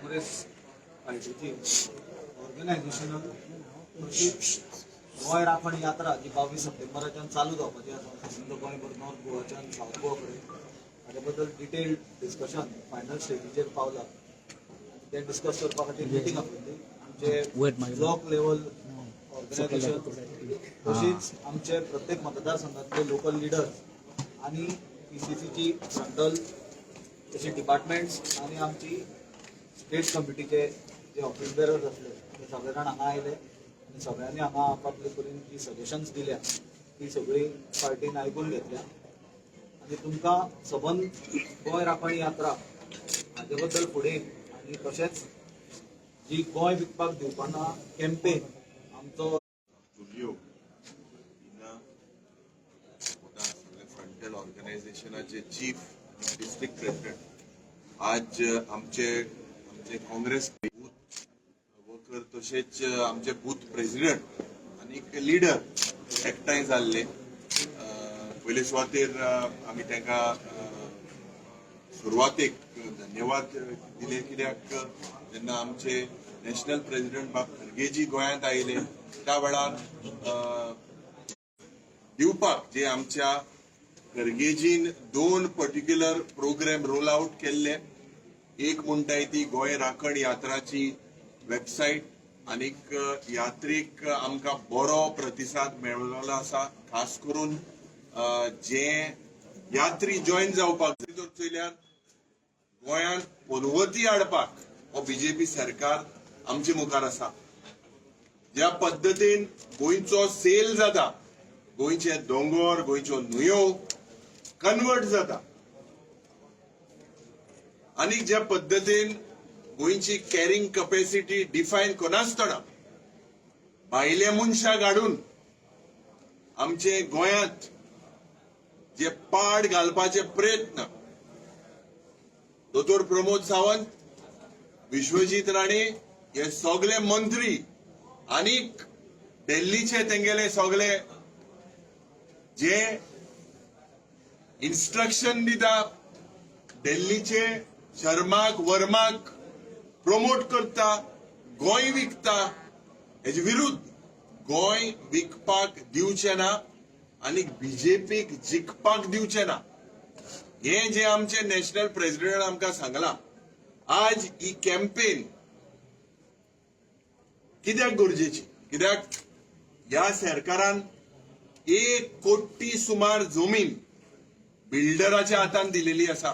काँग्रेस पार्टीची ऑर्गनायझेशनल गोय राखण यात्रा जी 22 सप्टेंबराच्यान चालू जावपाची आसा सिंध गोंयभर नॉर्थ गोवाच्यान साऊथ गोवा कडेन हाचे बद्दल डिटेल्ड डिस्कशन फायनल स्टेजीचेर पावला. ते डिस्कस करपा खातीर मिटींग आपयल्ली आमचे ब्लॉक लेवल ऑर्गनायझेशन तशीच आमचे प्रत्येक मतदारसंघातले लोकल लिडर्स आणि पीसीसीची फ्रंटल तशी डिपार्टमेंट्स आणि आमची स्टेट कमिटीचे जे ऑफिस बेरर्स असले ते सगळे जाण हांगा आयले आनी सगळ्यांनी हांगा आपले परीन जी सजेशन्स दिल्या ती सगळी पार्टीन आयकून घेतल्या आनी तुमकां सबंद गोंय राखण यात्रा हाचे बद्दल फुडें आनी तशेंच जी गोंय विकपाक दिवपाना कॅम्पेन आमचो फ्रंटल ऑर्गनायझेशनाचे चीफ डिस्ट्रिक्ट प्रेसिडेंट आज आमचे काँग्रेस बूथ वर्कर तसेच आमचे बूथ प्रेसिडेंट आणि लीडर एकठांय जाल्ले. पयले सुवातेर आमी तांकां सुरवातेक धन्यवाद दिले कित्याक जेन्ना आमचे नॅशनल प्रेसिडेंट बाब खर्गेजी गोंयांत आयले त्या वेळार दिवपाक जे आमच्या खर्गेजीन 2 पर्टिक्युलर प्रोग्राम रोल आउट केल्ले. एक म्हणटाय ती गोंय राखण यात्राची वेबसायट आनीक यात्रेक आमकां बरो प्रतिसाद मेळिल्लो आसा. खास करून जे यात्री जॉइन जावपाक चयल्यार गोंयांत पनवती हाडपाक हो बीजेपी सरकार आमचे मुखार आसा. ज्या पद्दतीन गोंयचो सेल जाता, गोंयचे दोंगर गोंयच्यो न्हंयो कन्वर्ट जाता आनी ज्या पद्दतीन गोंयची कॅरिंग कॅपॅसिटी डिफायन कोनासतना भायल्या मनशाक हाडून आमचे गोंयांत जे पाड घालपाचे प्रयत्न दोतोर प्रमोद सावंत, विश्वजीत राणे हे सगळे मंत्री आनीक दिल्लीचे तेंगेले सगळे जे इन्स्ट्रक्शन दिता, दिल्लीचे शर्माक वर्माक प्रमोट करता, गोंय विकता, हेजे विरुद्ध गोंय विकपाक दिवचे ना आनी बीजेपीक जिखपाक दिवचे ना हे जे आमचे नॅशनल प्रेसिडेंट आमकां सांगला. आज ही कॅम्पेन कित्याक गरजेची कित्याक ह्या सरकारान 1 कोटी सुमार जमीन बिल्डराच्या हातान दिलेली आसा.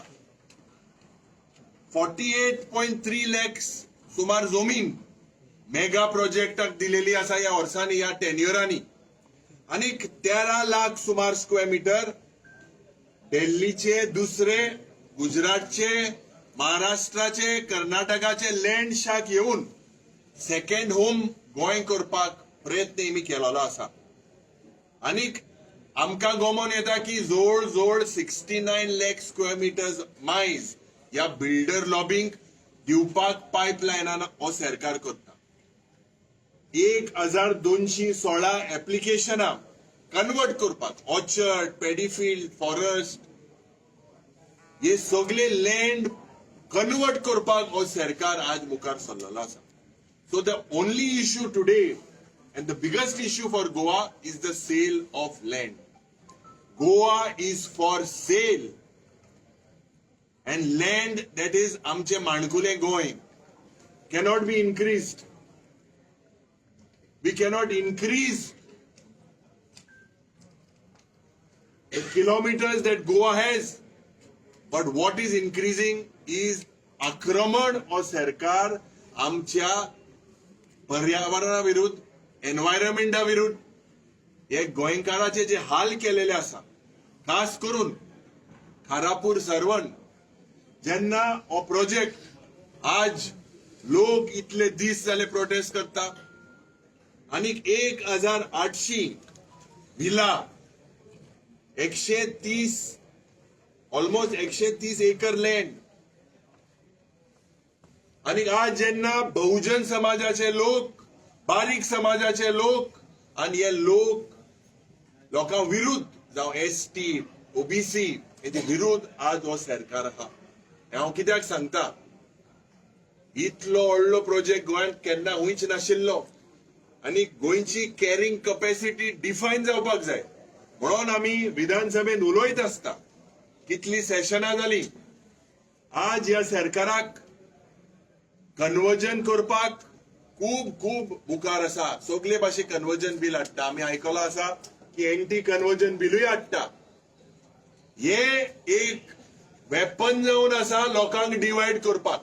48.3 लाख सुमार जमीन मेगा प्रोजेक्टाक दिलेली आसा ह्या वर्सांनी ह्या टेन्युरांनी आनीक 13 लाख सुमार स्क्वेअर मीटर दिल्लीचे दुसरे, गुजरातचे, महाराष्ट्राचे, कर्नाटकाचे लँड शाक येऊन सेकंड होम गोंय करपाक प्रयत्न आमी केलेलो आसा. आनीक आमकां गमन येता की जोड जोड 69 लाख स्क्वेअर मीटर्स मायज ह्या बिल्डर लॉबींक दिवपाक पायपलायनान हो सरकार करता. 1216 एप्लिकेशनां कन्वर्ट करपाक ऑर्चर्ड, पेडीफील्ड, फॉरेस्ट हे सगळे लँड कन्वर्ट करपाक हो सरकार आज मुखार सरलेलो आसा. So the only issue today and the biggest issue for Goa is the sale of land. Goa is for sale and land that is amche Mankule Goy cannot be increased. We cannot increase the kilometers that Goa has, but what is increasing is akraman or sarkar amcha पर्यावरणा विरुद्ध, एन्व्हायरमेंटा विरुद्ध हे गोंयकाराचे जे हाल केलेले आसा. खास करून खारापूर सरवण जेन्ना हो प्रोजेक्ट आज लोक इतले दीस जाले प्रोटेस्ट करता आनीक 1800 विला 130 ऑलमोस्ट 130 एकर लँड आणि आज जेन्ना बहुजन समाजाचे लोक, बारीक समाजाचे लोक आणि हे लोकां विरुद्ध जावं एसटी, ओबीसी हेजे विरुद्ध आज हो सरकार आहा. हांव कित्याक सांगता इतलो व्हडलो प्रोजेक्ट गोंयांत केन्ना हुंयच नाशिल्लो आनी गोंयची कॅरिंग कॅपॅसिटी डिफायन जावपाक जाय म्हणून आमी विधानसभेत उलयत आसता कितली सेशनां जाली आज ह्या सरकाराक कन्वर्जन करपाक खूब खूब मुखार आसा सगळे भाशे कन्वर्जन बील हाडटा आमी आयकलो आसा की एंटी कन्वर्जन बिलूय हाडटा हे एक वेपन जावन आसा लोकांक डिवायड करपाक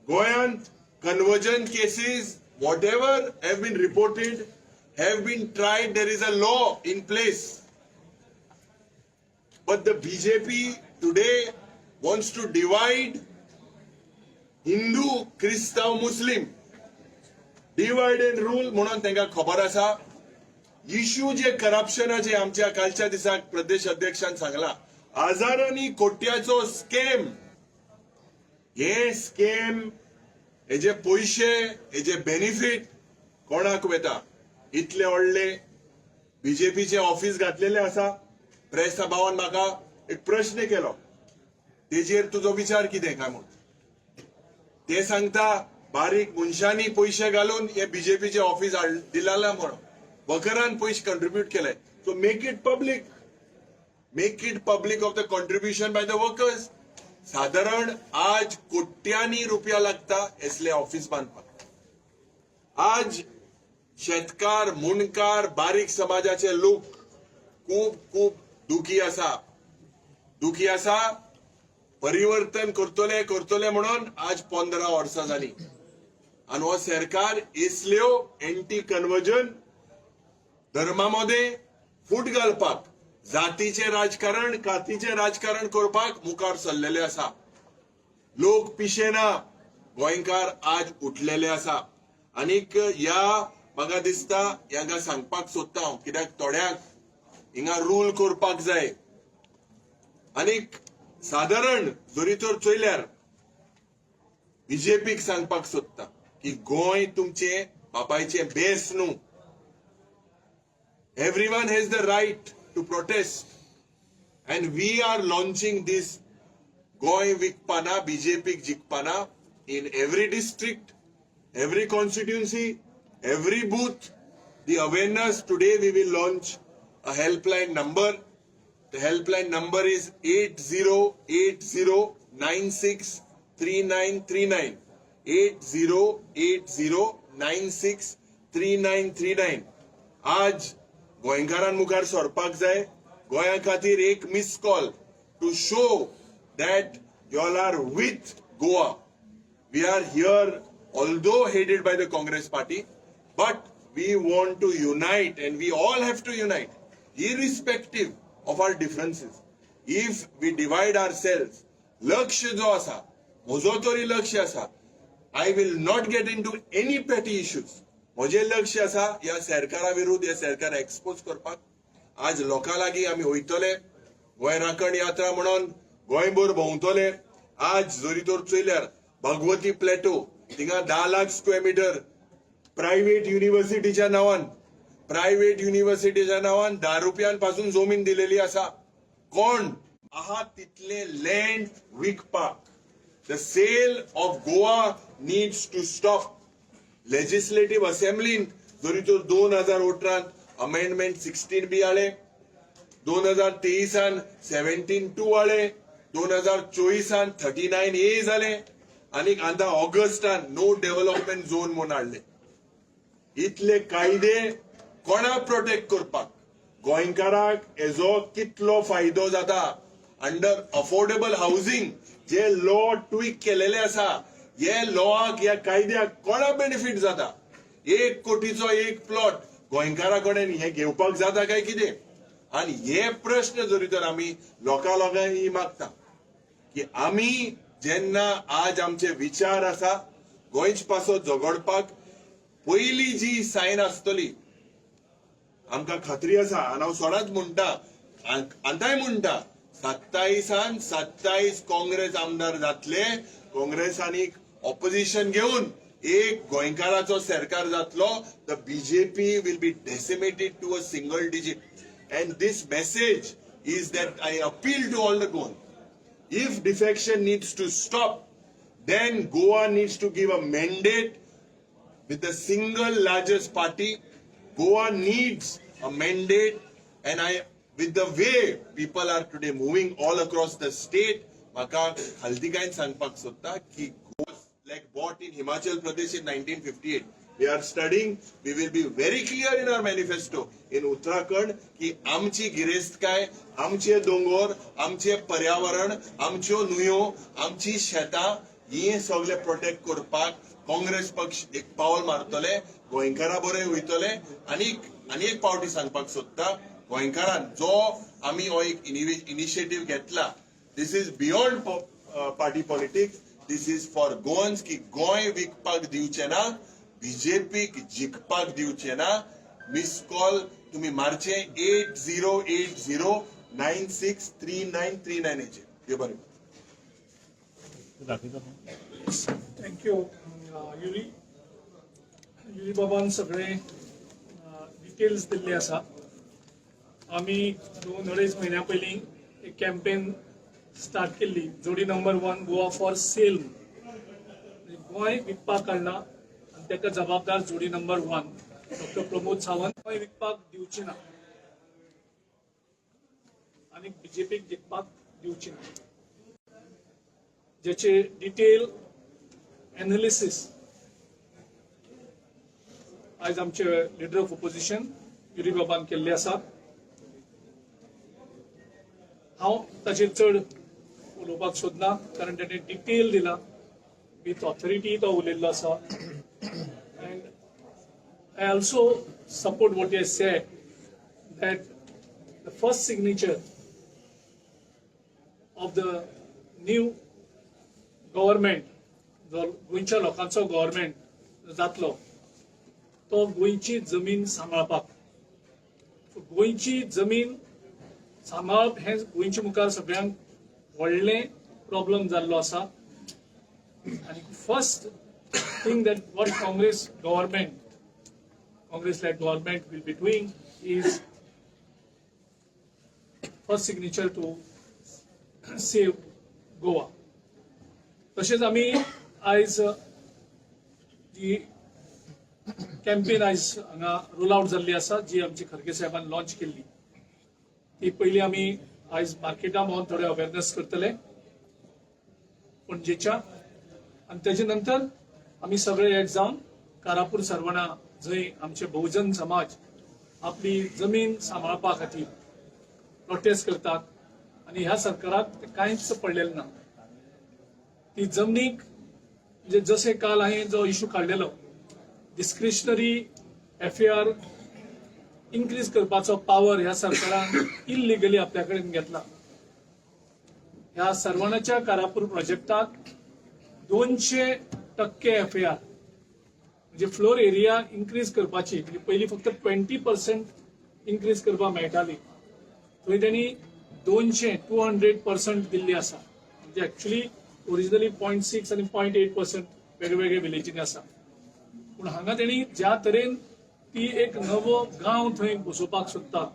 गोंयांत conversion cases whatever have been reported have been tried. There is a law in place, but the BJP today wants to divide Hindu, Christian, Muslim. Divide and rule म्हणून त्यांना खबर आसा इश्यू जे करप्शनाचे आमच्या कालच्या दिसाक प्रदेश अध्यक्षान सांगला हजारांनी कोट्याचो स्कॅम हे स्कॅम हेजे पैसे हेजे बेनिफिट कोणाक वेता इतले व्हडले बीजेपीचे ऑफिस घातलेले आसा प्रेस सभावान म्हाका एक प्रश्न केलो तेजेर तुजो विचार कितें काय म्हणून ते सांगता बारीक मनशांनी पैसे घालून हे बीजेपीचे ऑफिस दिलाला म्हणून वर्करान पैसे कंट्रीब्यूट केले so make it public of the contribution by the workers साधारण आज कोट्यांनी रुपया लागता असले ऑफिस बांधपाक आज शेतकार मुणकार बारीक समाजाचे लोक खूब खूब दुखी आसा परिवर्तन करतले म्हणून आज 15 वर्सां जाली आणि हो सरकार इसल्यो एंटी कन्वर्जन धर्मामध्ये फूट घालपाक जातीचे राजकारण कातीचे राजकारण करपाक मुखार सरलेले आसा लोक पिशेना गोंयकार आज उठलेले आसा आनीक ह्या म्हाका दिसता हांगा सांगपाक सोदता हांव कित्याक थोड्यांक हिंगा रूल करपाक जाय आनीक साधारण जरी तर चोयल्यार बीजेपीक सांगपाक सोदता की गोंय तुमचे बापायचे बेस न्हू everyone has the right to protest and we are launching this Goy Vikpana BJP Jikpana in every district, every constituency, every booth. The awareness today we will launch a helpline number. The helpline number is 8080963939 8080963939 आज गोंयकारां मुखार सरपाक जाय गोंया खातीर एक miss call to show that you all are with Goa. We are here although headed by the Congress party but we want to unite and we all have to unite irrespective of our differences. If we divide ourselves lakshya jo asa म्हजो तरी लक्ष्य आसा I will not get into any petty issues. म्हजें लक्ष्य आसा ह्या सरकारा विरुद्ध ह्या सरकार एक्सपोज करपाक आज लोकां लागीं आमी वयतले गोंय राखण यात्रा म्हणून गोंयभर भोंवतले आज जरी तर चोयल्यार भगवती प्लॅटो थिंगा 10 लाख स्क्वेअर मिटर प्रायव्हेट युनिव्हर्सिटीच्या नांवान 10 रुपयांपासून जमीन दिलेली आसा कोण आहा तितले लँड विकपाक the sale of Goa needs to stop legislative असेंब्लीन जरी तर 2018 अमेंडमेंट 16 बी आले 2023 17(2) आले 2024 39A जाले आणि आता ऑगस्टान नो डेव्हलपमेंट झोन म्हणून हाडले इतले कायदे कोणा प्रोटेक्ट करपाक गोंयकाराक हेजो कितलो फायदो जाता अंडर अफोर्डेबल हाऊसिंग जे लॉ ट्विक केलेले आसा हे लॉक ह्या कायद्याक कोणा बेनिफिट जाता 1 कोटीचो एक प्लॉट गोंयकारा कडेन हे घेवपाक जाता काय कितें आणि हे प्रश्न जरी तर आमी लोकांनी मागता की आमी जेन्ना आज आमचे विचार आसा गोंयच पासो झगडपाक पयली जी सायन आसतली आमकां खात्री आसा आनी हांव सदांच म्हणटा आतांय म्हणटा 27 काँग्रेस आमदार जातले काँग्रेसानी ऑपोजिशन घेऊन एक गोंयकाराचो सरकार जातलो the BJP will be decimated to a single digit and this message is that I appeal to all the Goan. If defection needs to stop, then Goa needs to give a mandate with the single largest party. Goa needs a mandate, and with the way people are today moving all across the state, म्हाका हल्दीकायन सांगपाक सोदता की Goa, like what in Himachal Pradesh in 1958. We are studying, we will be very clear in our manifesto in Uttarakhand की आमची गिरेस्तकाय, आमचे दोंगर, आमचे पर्यावरण, आमच्यो न्हंयो, आमची शेतां ही सगळे प्रोटेक्ट करपाक काँग्रेस पक्ष एक पावल मारतले, गोंयकारां बरे वयतले आनी एक पावटी सांगपाक सोदता गोंयकारांक जो आमी हो एक इनिशिएटिव्ह घेतला. This is beyond party politics. This is for Goans की गोंय विकपाक दिवचे ना, बीजेपीक जिखपाक दिवचे ना. मिस कॉल तुम्ही मारचे 8080963939 हेचेर. देव बरें. थँक यू युरी बाबान सगळे डिटेल्स दिल्ले आसा. आमी 2-2.5 म्हयन्या पयलीं एक कॅम्पेन स्टार्ट केल्ली, जोडी number 1 Goa for sale. Goa विकपाक काडना आनी ताका जबाबदार जोडी नंबर 1 डॉक्टर प्रमोद सावंत. गोंय विकपाक दिवची ना आनी बीजेपीक जिखपाक दिवची ना, जेचे डिटेल एनालिसिस आज आमचे लिडर ऑफ ऑपोजिशन युरी बाबान केल्ले आसा. हांव ताचेर चड उलोवपाक सोदना, कारण ताणें डिटेल दिला, विथ ऑथॉरिटी तो उलयल्लो आसा. End I also support what you sed that the first signature of the new government, जो गोंयच्या लोकांचो गव्हर्मेंट जातलो, तो गोंयची जमीन सांबाळपाक. गोंयची जमीन सांबाळप हें गोंयच्या मुखार सगळ्यांक व्हडलें प्रॉब्लम जाल्लो आसा. आनी first thing that what Congress led government will be doing is first signature to save Goa. तशेंच आमी आयज जी कॅम्पेन आयज हांगा रोल आउट जाल्ली आसा, जी आमची खरगे साहेबान लॉन्च केल्ली, ती पयली आमी आयज मार्केटां भोंवन थोडे अवेरनेस करतले पणजेच्या, आनी तेजे नंतर आमी सगळे एक जावन कारापूर सरवणा, जंय आमचे बहुजन समाज आपली जमीन सांबाळपा खातीर प्रोटेस्ट करतात आनी ह्या सरकाराक ते कांयच पडलेलें ना. ती जमनीक म्हणजे जसे काल हांवें जो इश्यू काडलेलो, डिस्क्रिशनरी FAR इन्क्रीज करपाचो पावर ह्या सरकारान इल्लिगली आपल्या कडेन घेतला. ह्या सरवणाच्या कारापूर प्रोजेक्टाक 200% FAR म्हणजे फ्लोर एरिया इन्क्रीज करपाची, म्हणजे पयली फक्त 20% इन्क्रीज करपाक मेळटाली, थंय त्यांनी 200% दिल्ली आसा. म्हणजे एक्चुअली ओरिजिनली 0.6 आणि 0.8% वेगवेगळे विलेजींनी आसा. पूण हांगा तेणी ज्या तरेन ती एक नवो गांव थंय बसोवपाक सोदतात,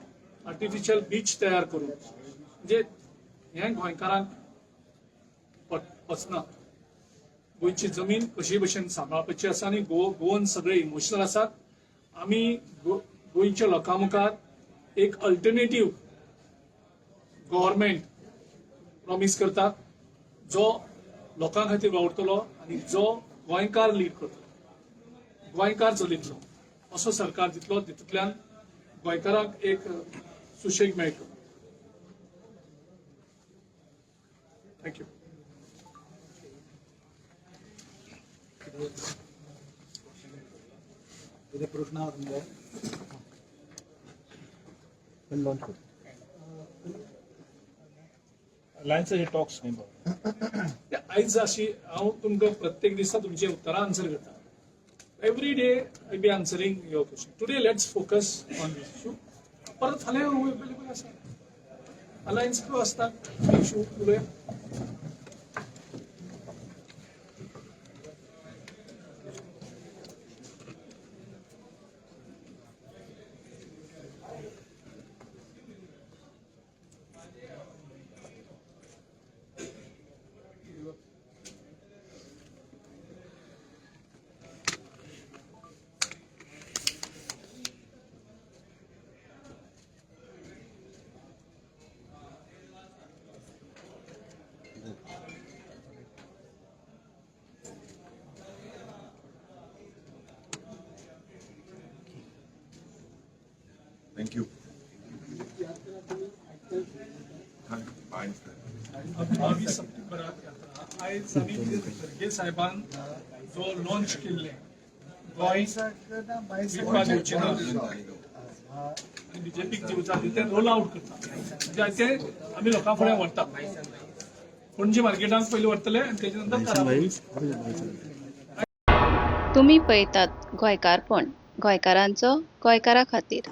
आर्टिफिशियल बीच तयार करून, म्हणजे हें गोंयकारांक पचना. गोंयची जमीन कशी भशेन सांबाळपाची आसा आनी गोवन सगळे इमोशनल आसात. आमी गोंयच्या लोकां मुखार एक अल्टरनेटिव्ह गव्हर्मेंट प्रॉमिस करतात, जो लोकां खातीर वावुरतलो आनी जो गोंयकार लीड करतलो, गोंयकार चलयतलो असो सरकार दितलो. तितूंतल्यान गोंयकारांक एक सुशेग मेळटलो. थँक्यू. कितें प्रश्न आहा तुमचे? लायन्साचे टॉक्स नाही बघ. आयज अशी हांव तुमकां प्रत्येक दिसा तुमचे उत्तरां आन्सर करता. Every day I be answering your question. Today let's focus on this issue. परत फाल्यां अवेलेबल आसा, अलायन्स आसता इश्यू उलया. थँक्यू. बावीस सप्टेंबराक यात्रा आयज आमी खरगे साहेबान जो लॉन्च केल्ले गोंय विकपाक येवचें ना आनी बीजेपीक दिवचा ते रोल आउट करता म्हणजे ते आमी लोकां फुडें व्हरता. पणजी मार्केटांत पयलीं व्हरतले आनी तेजे नंतर तुम्ही पळयतात गोंयकारपण गोंयकारांचो गोंयकारा खातीर.